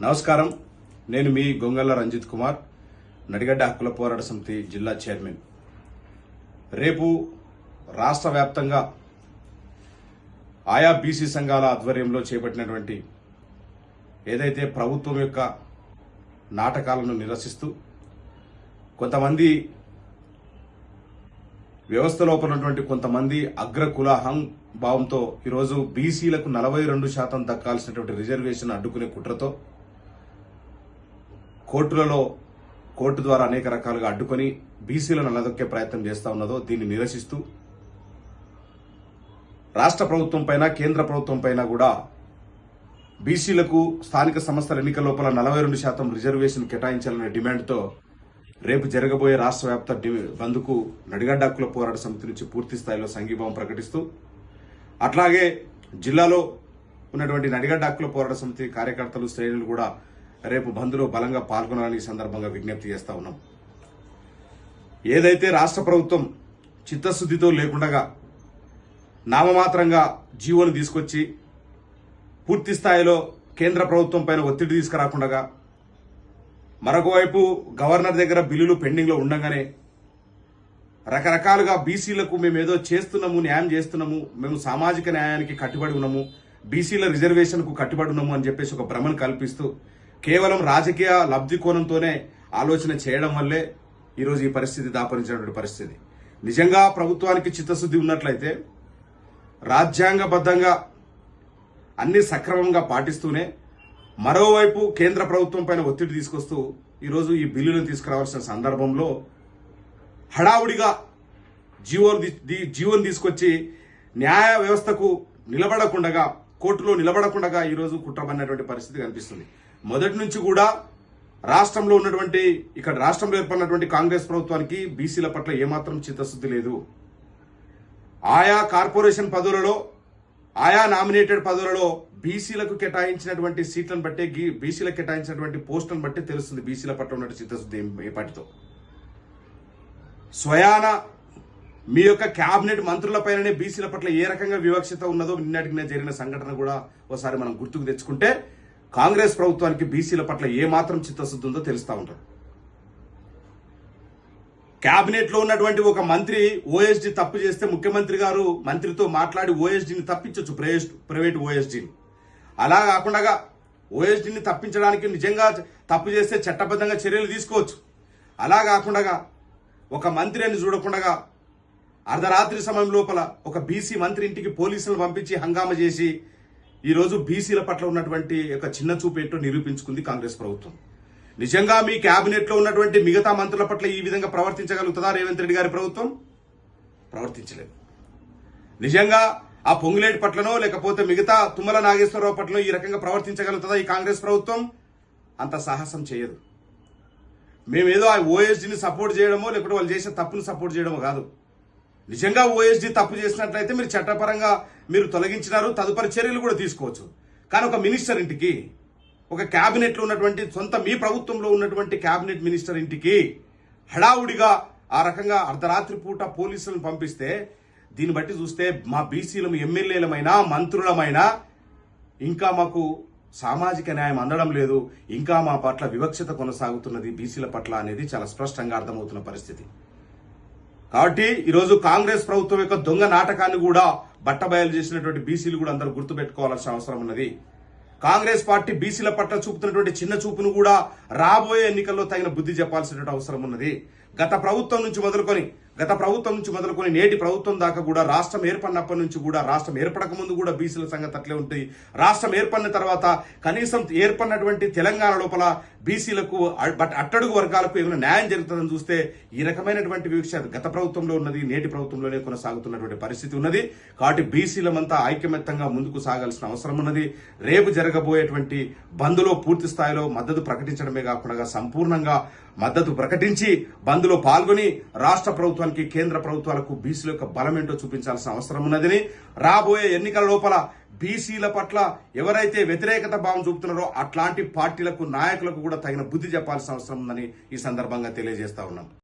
నమస్కారం. నేను మీ గొంగళ్ళ రంజిత్ కుమార్, నడిగడ్డ హక్కుల పోరాట సమితి జిల్లా చైర్మన్. రేపు రాష్ట్ర వ్యాప్తంగా ఆయా బీసీ సంఘాల ఆధ్వర్యంలో చేపట్టినటువంటి ఏదైతే ప్రభుత్వం యొక్క నాటకాలను నిరసిస్తూ కొంతమంది వ్యవస్థ లోపల ఉన్నటువంటి కొంతమంది అగ్రకులాహం భావంతో ఈరోజు బీసీలకు 42% దక్కాల్సినటువంటి రిజర్వేషన్ అడ్డుకునే కుట్రతో కోర్టు ద్వారా అనేక రకాలుగా అడ్డుకొని బీసీలను నలదొక్కే ప్రయత్నం చేస్తా ఉన్నదో దీన్ని నిరసిస్తూ రాష్ట్ర ప్రభుత్వం పైన కేంద్ర ప్రభుత్వం పైన కూడా బీసీలకు స్థానిక సంస్థల ఎన్నికల లోపల 42% రిజర్వేషన్ కేటాయించాలనే డిమాండ్తో రేపు జరగబోయే రాష్ట్ర వ్యాప్త బంద్కు నడిగడ్డ హక్కుల పోరాట సమితి నుంచి పూర్తి స్థాయిలో సంఘీభావం ప్రకటిస్తూ అట్లాగే జిల్లాలో ఉన్నటువంటి నడిగడ్డ హక్కుల పోరాట సమితి కార్యకర్తలు శ్రేణులు కూడా రేపు బంద్లో బలంగా పాల్గొనాలని ఈ సందర్భంగా విజ్ఞప్తి చేస్తా ఉన్నాం. ఏదైతే రాష్ట్ర ప్రభుత్వం చిత్తశుద్ధితో లేకుండా నామమాత్రంగా జీవోను తీసుకొచ్చి పూర్తి స్థాయిలో కేంద్ర ప్రభుత్వం పైన ఒత్తిడి తీసుకురాకుండా మరొక వైపు గవర్నర్ దగ్గర బిల్లులు పెండింగ్లో ఉండగానే రకరకాలుగా బీసీలకు మేము ఏదో చేస్తున్నాము, న్యాయం చేస్తున్నాము, మేము సామాజిక న్యాయానికి కట్టుబడి ఉన్నాము, బీసీల రిజర్వేషన్కు కట్టుబడి ఉన్నాము అని చెప్పేసి ఒక భ్రమను కల్పిస్తూ కేవలం రాజకీయ లబ్ధి కోణంతోనే ఆలోచన చేయడం వల్లే ఈరోజు ఈ పరిస్థితి దాపరించినటువంటి పరిస్థితి. నిజంగా ప్రభుత్వానికి చిత్తశుద్ధి ఉన్నట్లయితే రాజ్యాంగబద్ధంగా అన్ని సక్రమంగా పాటిస్తూనే మరోవైపు కేంద్ర ప్రభుత్వం పైన ఒత్తిడి తీసుకొస్తూ ఈరోజు ఈ బిల్లులను తీసుకురావాల్సిన సందర్భంలో హడావుడిగా జీవోను తీసుకొచ్చి న్యాయ వ్యవస్థకు నిలబడకుండా, కోర్టులో నిలబడకుండా ఈరోజు కుట్రబడినటువంటి పరిస్థితి కనిపిస్తుంది. మొదటి నుంచి కూడా రాష్ట్రంలో ఉన్నటువంటి రాష్ట్రంలో ఏర్పడినటువంటి కాంగ్రెస్ ప్రభుత్వానికి బీసీల పట్ల ఏమాత్రం చిత్తశుద్ధి లేదు. ఆయా కార్పొరేషన్ పదవులలో, ఆయా నామినేటెడ్ పదవులలో బీసీలకు కేటాయించినటువంటి సీట్లను బట్టే, బీసీలకు కేటాయించినటువంటి పోస్టులను బట్టి తెలుస్తుంది బీసీల పట్ల ఉన్నటువంటి చిత్తశుద్ధి ఏపాటితో. స్వయాన మీ యొక్క క్యాబినెట్ మంత్రులపైననే బీసీల పట్ల ఏ రకంగా వివక్షత ఉన్నదో నిన్నటికి జరిగిన సంఘటన కూడా ఒకసారి మనం గుర్తుకు తెచ్చుకుంటే కాంగ్రెస్ ప్రభుత్వానికి బీసీల పట్ల ఏ మాత్రం చిత్తశుద్ధి ఉందో తెలుస్తా ఉంటారు. క్యాబినెట్ లో ఉన్నటువంటి ఒక మంత్రి ఓఎస్డీ తప్పు చేస్తే ముఖ్యమంత్రి గారు మంత్రితో మాట్లాడి ఓఎస్డీని తప్పించవచ్చు, ప్రైవేట్ ఓఎస్డీని. అలా కాకుండా ఓఎస్డీని తప్పించడానికి నిజంగా తప్పు చేస్తే చట్టబద్ధంగా చర్యలు తీసుకోవచ్చు. అలా కాకుండా ఒక మంత్రి అని చూడకుండా అర్ధరాత్రి సమయం లోపల ఒక బీసీ మంత్రి ఇంటికి పోలీసులను పంపించి హంగామా చేసి ఈరోజు బీసీల పట్ల ఉన్నటువంటి ఒక చిన్న చూపు ఏంటో నిరూపించుకుంది కాంగ్రెస్ ప్రభుత్వం. నిజంగా మీ కేబినెట్ లో ఉన్నటువంటి మిగతా మంత్రుల పట్ల ఈ విధంగా ప్రవర్తించగలుగుతుందా రేవంత్ రెడ్డి గారి ప్రభుత్వం? ప్రవర్తించలేదు. నిజంగా ఆ పొంగులేటి పట్లనో లేకపోతే మిగతా తుమ్మల నాగేశ్వరరావు పట్ల ఈ రకంగా ప్రవర్తించగలుగుతుందా ఈ కాంగ్రెస్ ప్రభుత్వం? అంత సాహసం చేయదు. మేమేదో ఆ ఓఎస్డీని సపోర్ట్ చేయడమో లేకపోతే వాళ్ళు చేసే తప్పును సపోర్ట్ చేయడమో కాదు. నిజంగా ఓఎస్డీ తప్పు చేసినట్లయితే మీరు చట్టపరంగా మీరు తొలగించినారు, తదుపరి చర్యలు కూడా తీసుకోవచ్చు. కానీ ఒక మినిస్టర్ ఇంటికి, ఒక క్యాబినెట్ లో ఉన్నటువంటి సొంత మీ ప్రభుత్వంలో ఉన్నటువంటి క్యాబినెట్ మినిస్టర్ ఇంటికి హడావుడిగా ఆ రకంగా అర్ధరాత్రి పూట పోలీసులను పంపిస్తే దీన్ని బట్టి చూస్తే మా బీసీలము ఎమ్మెల్యేలమైనా మంత్రులమైనా ఇంకా మాకు సామాజిక న్యాయం అందడం లేదు, ఇంకా మా పట్ల వివక్షత కొనసాగుతున్నది బీసీల పట్ల అనేది చాలా స్పష్టంగా అర్థమవుతున్న పరిస్థితి. కాబట్టి ఈరోజు కాంగ్రెస్ ప్రభుత్వం యొక్క దొంగ నాటకాన్ని కూడా బట్టబయలు చేసినటువంటి బీసీలు కూడా అందరూ గుర్తుపెట్టుకోవాల్సిన అవసరం ఉన్నది. కాంగ్రెస్ పార్టీ బీసీల పట్ల చూపుతున్నటువంటి చిన్న చూపును కూడా రాబోయే ఎన్నికల్లో తగిన బుద్ధి చెప్పాల్సినటువంటి అవసరం ఉన్నది. గత ప్రభుత్వం నుంచి మొదలుకొని నేటి ప్రభుత్వం దాకా కూడా రాష్ట్రం ఏర్పడినప్పటి నుంచి కూడా, రాష్ట్రం ఏర్పడక ముందు కూడా బీసీల సంగతి అట్లే ఉంటుంది. రాష్ట్రం ఏర్పడిన తర్వాత కనీసం ఏర్పడినటువంటి తెలంగాణ లోపల బీసీలకు అట్టడుగు వర్గాలకు ఏమైనా న్యాయం జరుగుతుందని చూస్తే ఈ రకమైనటువంటి వివక్ష గత ప్రభుత్వంలో ఉన్నది, నేటి ప్రభుత్వంలోనే కొనసాగుతున్నటువంటి పరిస్థితి ఉన్నది. కాబట్టి బీసీలమంతా ఐకమత్యంగా ముందుకు సాగాల్సిన అవసరం ఉన్నది. రేపు జరగబోయేటువంటి బంద్లో పూర్తి స్థాయిలో మద్దతు ప్రకటించడమే కాకుండా సంపూర్ణంగా మద్దతు ప్రకటించి బంద్లో పాల్గొని రాష్ట్ర ప్రభుత్వానికి, కేంద్ర ప్రభుత్వాలకు బీసీల యొక్క బలమేంటో చూపించాల్సిన అవసరం ఉన్నదని, రాబోయే ఎన్నికల లోపల బీసీల పట్ల ఎవరైతే వ్యతిరేకత భావం చూపుతున్నారో అట్లాంటి పార్టీలకు, నాయకులకు కూడా తగిన బుద్ధి చెప్పాల్సిన అవసరం ఉందని ఈ సందర్భంగా తెలియజేస్తా ఉన్నాం.